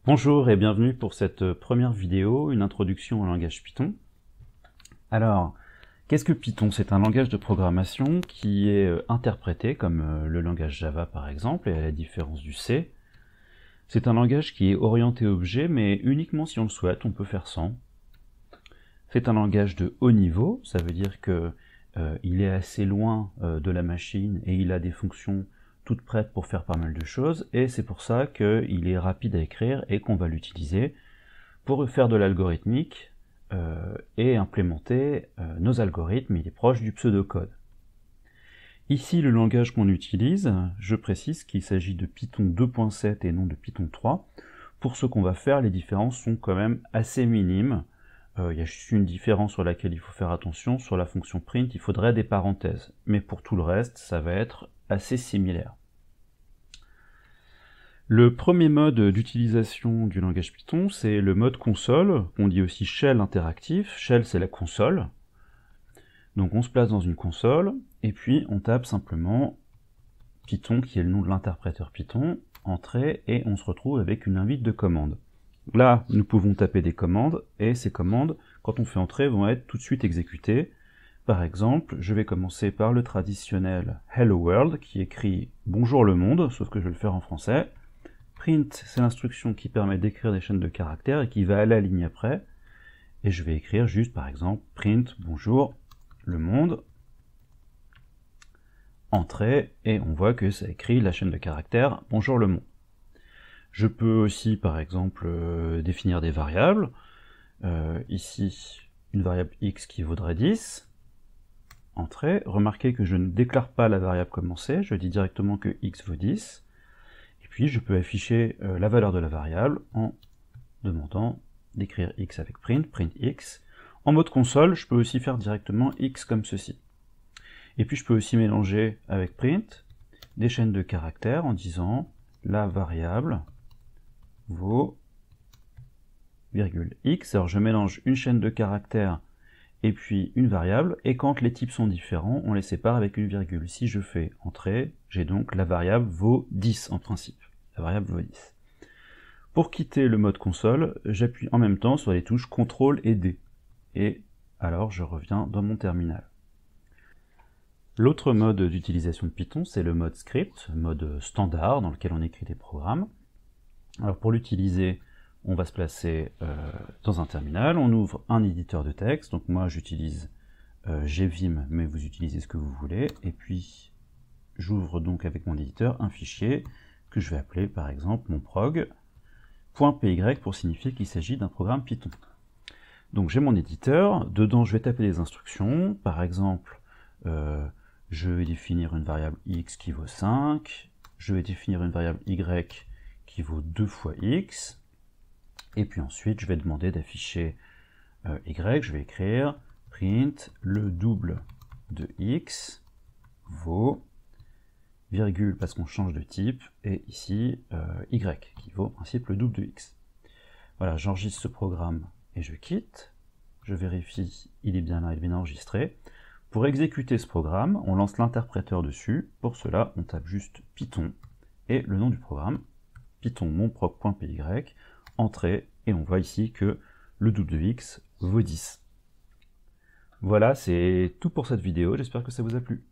Bonjour et bienvenue pour cette première vidéo, une introduction au langage Python. Alors, qu'est-ce que Python? C'est un langage de programmation qui est interprété comme le langage Java par exemple, et à la différence du C. C'est un langage qui est orienté objet, mais uniquement si on le souhaite, on peut faire sans. C'est un langage de haut niveau, ça veut dire que il est assez loin de la machine et il a des fonctions toutes prêtes pour faire pas mal de choses, et c'est pour ça qu'il est rapide à écrire et qu'on va l'utiliser pour faire de l'algorithmique et implémenter nos algorithmes. Il est proche du pseudocode. Ici, le langage qu'on utilise, je précise qu'il s'agit de Python 2.7 et non de Python 3. Pour ce qu'on va faire, les différences sont quand même assez minimes. Il y a juste une différence sur laquelle il faut faire attention. Sur la fonction print, il faudrait des parenthèses. Mais pour tout le reste, ça va être assez similaire. Le premier mode d'utilisation du langage Python, c'est le mode console, on dit aussi shell interactif. Shell, c'est la console. Donc on se place dans une console, et puis on tape simplement Python, qui est le nom de l'interpréteur Python, entrée, et on se retrouve avec une invite de commande. Là, nous pouvons taper des commandes, et ces commandes, quand on fait entrer, vont être tout de suite exécutées. Par exemple, je vais commencer par le traditionnel Hello World, qui écrit Bonjour le monde, sauf que je vais le faire en français. Print, c'est l'instruction qui permet d'écrire des chaînes de caractères et qui va à la ligne après. Et je vais écrire juste, par exemple, print, bonjour, le monde, entrée, et on voit que ça écrit la chaîne de caractères, bonjour le monde. Je peux aussi, par exemple, définir des variables. Ici, une variable x qui vaudrait 10, entrée. Remarquez que je ne déclare pas la variable commencée, je dis directement que x vaut 10. Puis je peux afficher la valeur de la variable en demandant d'écrire x avec print x. En mode console, je peux aussi faire directement x comme ceci. Et puis je peux aussi mélanger avec print des chaînes de caractères en disant la variable vaut virgule x. Alors je mélange une chaîne de caractères et puis une variable, et quand les types sont différents, on les sépare avec une virgule. Si je fais entrée, j'ai donc la variable vaut 10 en principe. La variable vaut 10. Pour quitter le mode console, j'appuie en même temps sur les touches CTRL et D. Et alors je reviens dans mon terminal. L'autre mode d'utilisation de Python, c'est le mode script, mode standard dans lequel on écrit des programmes. Alors pour l'utiliser, on va se placer dans un terminal, on ouvre un éditeur de texte, donc moi j'utilise gvim, mais vous utilisez ce que vous voulez, et puis j'ouvre donc avec mon éditeur un fichier que je vais appeler par exemple mon prog.py pour signifier qu'il s'agit d'un programme Python. Donc j'ai mon éditeur, dedans je vais taper les instructions, par exemple je vais définir une variable x qui vaut 5, je vais définir une variable y qui vaut 2 fois x, et puis ensuite je vais demander d'afficher y, je vais écrire print le double de x vaut virgule parce qu'on change de type, et ici y qui vaut en principe le double de x. Voilà, j'enregistre ce programme et je quitte, je vérifie, il est bien là, il est bien enregistré. Pour exécuter ce programme, on lance l'interpréteur dessus, pour cela on tape juste Python et le nom du programme, Python monprog.py, entrée, et on voit ici que le double de x vaut 10. Voilà, c'est tout pour cette vidéo, j'espère que ça vous a plu.